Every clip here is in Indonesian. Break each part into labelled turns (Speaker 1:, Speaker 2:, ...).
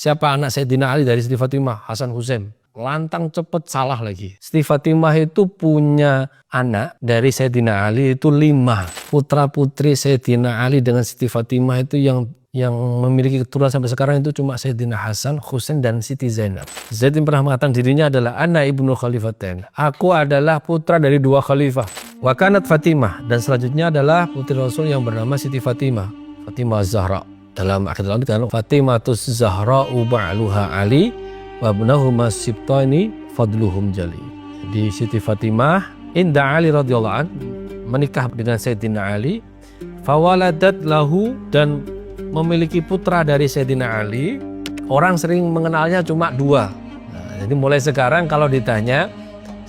Speaker 1: siapa anak Sayyidina Ali dari Siti Fatimah? Hasan Husain. Lantang cepet salah lagi. Siti Fatimah itu punya anak dari Sayyidina Ali itu 5. Putra putri Sayyidina Ali dengan Siti Fatimah itu yang memiliki keturunan sampai sekarang itu cuma Sayyidina Hasan, Husain dan Siti Zainab. Zaid pernah mengatakan dirinya adalah ana ibnu khalifatain. Aku adalah putra dari 2 khalifah. Wa kanat Fatimah, dan selanjutnya adalah putri Rasul yang bernama Siti Fatimah. Fatimah Zahra. Dalam akidah Allah Fatimatus Zahra ba'luha Ali wa ibnahuma sibtani fadluhum jali. Jadi Siti Fatimah inda Ali radhiyallahu an menikah dengan Sayyidina Ali, fawaladat lahu, dan memiliki putra dari Sayyidina Ali. Orang sering mengenalnya cuma 2. Jadi mulai sekarang kalau ditanya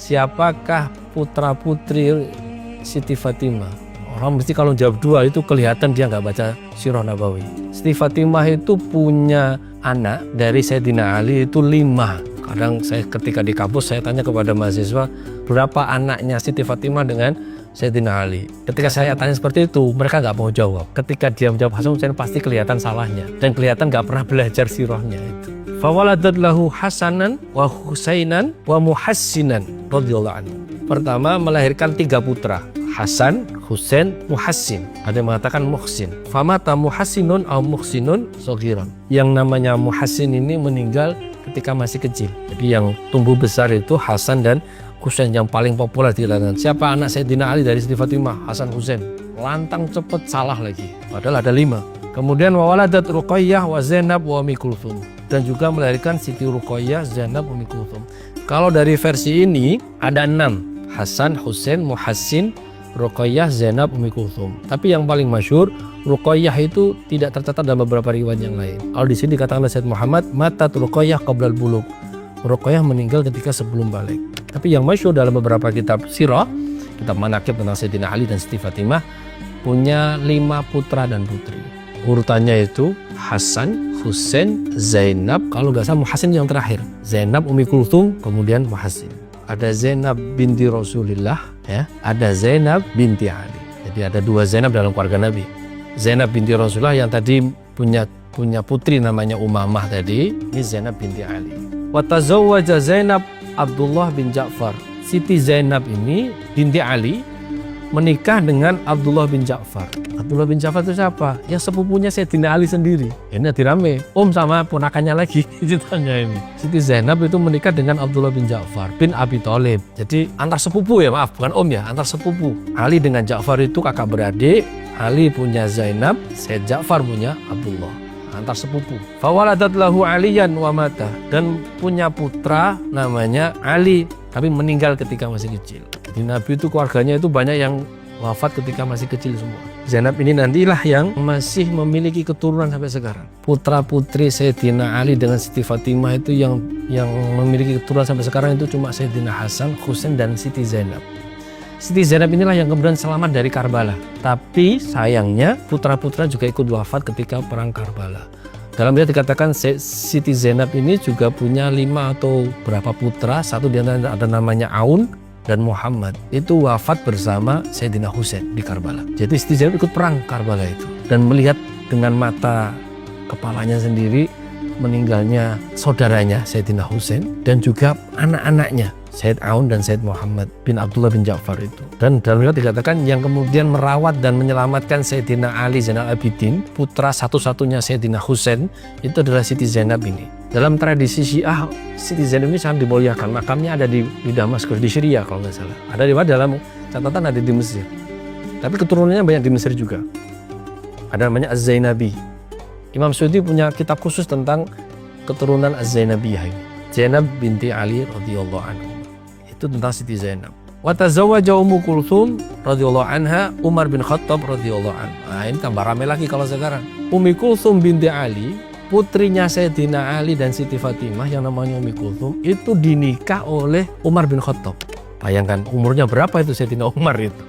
Speaker 1: siapakah putra putri Siti Fatimah, orang mesti kalau jawab 2 itu kelihatan dia nggak baca Sirah Nabawi. Siti Fatimah itu punya anak dari Sayyidina Ali itu 5. Kadang saya ketika di kampus saya tanya kepada mahasiswa berapa anaknya Siti Fatimah dengan Sayyidina Ali. Ketika saya tanya seperti itu mereka nggak mau jawab. Ketika dia menjawab Hasan Husain pasti kelihatan salahnya dan kelihatan nggak pernah belajar sirahnya itu. Fawaladat lahu Hasanan wa Husainan wa Muhassinan radhiyallahu anhu. Pertama melahirkan 3 putra. Hasan, Husain, Muhassin. Ada yang mengatakan Muhsin. Famata Muhassinun au Muhsinun soghiran. Yang namanya Muhassin ini meninggal ketika masih kecil. Jadi yang tumbuh besar itu Hasan dan Husain yang paling populer di kalangan. Siapa anak Sayyidina Ali dari Siti Fatimah? Hasan Husain. Lantang cepet salah lagi. Padahal ada 5. Kemudian wawaladat Ruqayyah wa Zainab wa Ummi Kulthum. Dan juga melahirkan Siti Ruqayyah, Zainab, Ummi Kulthum. Kalau dari versi ini ada 6. Hasan, Husain, Muhassin, Ruqayyah, Zainab, Ummi Kulthum. Tapi yang paling masyhur Ruqayyah itu tidak tercatat dalam beberapa riwayat yang lain. Kalau di sini dikatakan oleh Sayyid Muhammad, matat Ruqayyah qabla al-bulugh. Ruqayyah meninggal ketika sebelum balik. Tapi yang masyhur dalam beberapa kitab sirah, kitab manaqib tentang Sayyidina Ali dan Siti Fatimah, punya 5 putra dan putri. Urutannya itu Hasan, Husain, Zainab, kalau nggak salah Muhassin yang terakhir. Zainab, Ummi Kulthum, kemudian Muhassin. Ada Zainab binti Rasulillah, ya, ada Zainab binti Ali. Jadi ada 2 Zainab dalam keluarga Nabi. Zainab binti Rasulullah yang tadi punya putri namanya Umamah tadi, ini Zainab binti Ali. Wa tazawwaja Zainab Abdullah bin Ja'far. Siti Zainab ini binti Ali menikah dengan Abdullah bin Ja'far. Abdullah bin Ja'far itu siapa? Yang sepupunya Sayyidina Ali sendiri. Ini dirame, sama ponakannya lagi ceritanya ini. Siti Zainab itu menikah dengan Abdullah bin Ja'far bin Abi Thalib. Jadi antar sepupu ya, maaf, bukan ya, antar sepupu. Ali dengan Ja'far itu kakak beradik. Ali punya Zainab, Sayyid Ja'far punya Abdullah. Antar sepupu. Fawaladat lahu Aliyan wa mata, dan punya putra namanya Ali, tapi meninggal ketika masih kecil. Di Nabi itu keluarganya itu banyak yang wafat ketika masih kecil semua. Zainab ini nantilah yang masih memiliki keturunan sampai sekarang. Putra putri Sayyidina Ali dengan Siti Fatimah itu yang memiliki keturunan sampai sekarang itu cuma Sayyidina Hasan, Husain dan Siti Zainab. Siti Zainab inilah yang kemudian selamat dari Karbala. Tapi sayangnya putra-putra juga ikut wafat ketika perang Karbala. Dalam riwayat dikatakan Siti Zainab ini juga punya 5 atau berapa putra. Satu di antara ada namanya Aun dan Muhammad. Itu wafat bersama Sayyidina Husain di Karbala. Jadi Siti Zainab ikut perang Karbala itu. Dan melihat dengan mata kepalanya sendiri meninggalnya saudaranya Sayyidina Husain dan juga anak-anaknya Sayyid Aun dan Sayyid Muhammad bin Abdullah bin Ja'far itu. Dan dalam riwayat dikatakan yang kemudian merawat dan menyelamatkan Sayyidina Ali Zainal Abidin, putra satu-satunya Sayyidina Husain, itu adalah Siti Zainab ini. Dalam tradisi Syiah, Siti Zainab ini sangat dimuliakan. Makamnya ada di Damaskus, di Syria kalau nggak salah. Ada di dalam catatan ada di Mesir. Tapi keturunannya banyak di Mesir juga. Ada namanya Az-Zainabi. Imam Suyuti punya kitab khusus tentang keturunan Az-Zainabiyah ini. Zainab binti Ali radhiyallahu anhu. Itu tentang Siti Zainab. Wa tazawwaja Ummu Kulthum radhiyallahu anha Umar bin Khattab radhiyallahu anhu. Nah, ini tambah ramai lagi kalau sekarang. Ummi Kulthum binti Ali, putrinya Sayyidina Ali dan Siti Fatimah yang namanya Ummi Kulthum itu dinikah oleh Umar bin Khattab. Bayangkan umurnya berapa itu Sayyidina Umar itu.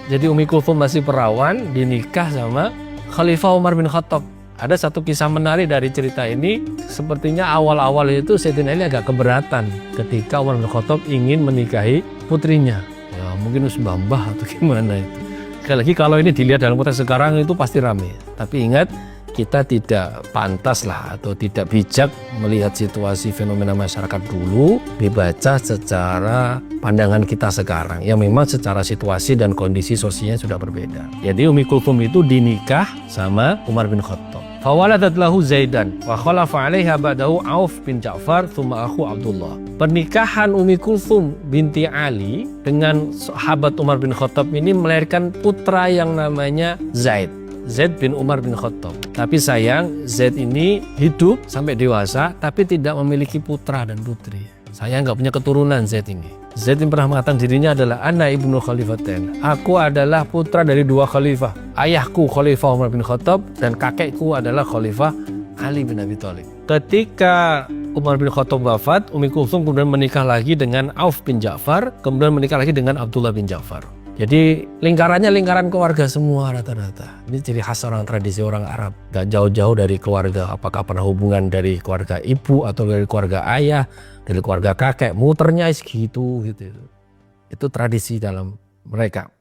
Speaker 1: Jadi Ummi Kulthum masih perawan dinikah sama Khalifah Umar bin Khattab. Ada satu kisah menarik dari cerita ini. Sepertinya awal-awal itu Sayyidina Ali agak keberatan ketika Umar bin Khattab ingin menikahi putrinya. Ya mungkin harus mbah atau gimana itu. Sekali lagi kalau ini dilihat dalam konteks sekarang itu pasti rame. Tapi ingat, kita tidak pantas lah atau tidak bijak melihat situasi fenomena masyarakat dulu dibaca secara pandangan kita sekarang yang memang secara situasi dan kondisi sosialnya sudah berbeda. Jadi Ummi Kulthum itu dinikah sama Umar bin Khattab. Fawaladat lahu Zaidan wa khalafa 'alaiha ba'dahu Auf bin Ja'far thumma akhu Abdullah. Pernikahan Ummi Kulthum binti Ali dengan sahabat Umar bin Khattab ini melahirkan putra yang namanya Zaid bin Umar bin Khattab. Tapi sayang, Zaid ini hidup sampai dewasa tapi tidak memiliki putra dan putri. Saya nggak punya keturunan Zaid ini. Zaid yang pernah mengatakan dirinya adalah ana ibnu khalifatain. Aku adalah putra dari dua khalifah. Ayahku Khalifah Umar bin Khattab dan kakekku adalah Khalifah Ali bin Abi Thalib. Ketika Umar bin Khattab wafat, Ummi Kulthum kemudian menikah lagi dengan Auf bin Ja'far, kemudian menikah lagi dengan Abdullah bin Ja'far. Jadi lingkarannya lingkaran keluarga semua rata-rata. Ini ciri khas orang tradisi orang Arab. Gak jauh-jauh dari keluarga, apakah pernah hubungan dari keluarga ibu atau dari keluarga ayah, dari keluarga kakek, muternya segitu gitu. Itu tradisi dalam mereka.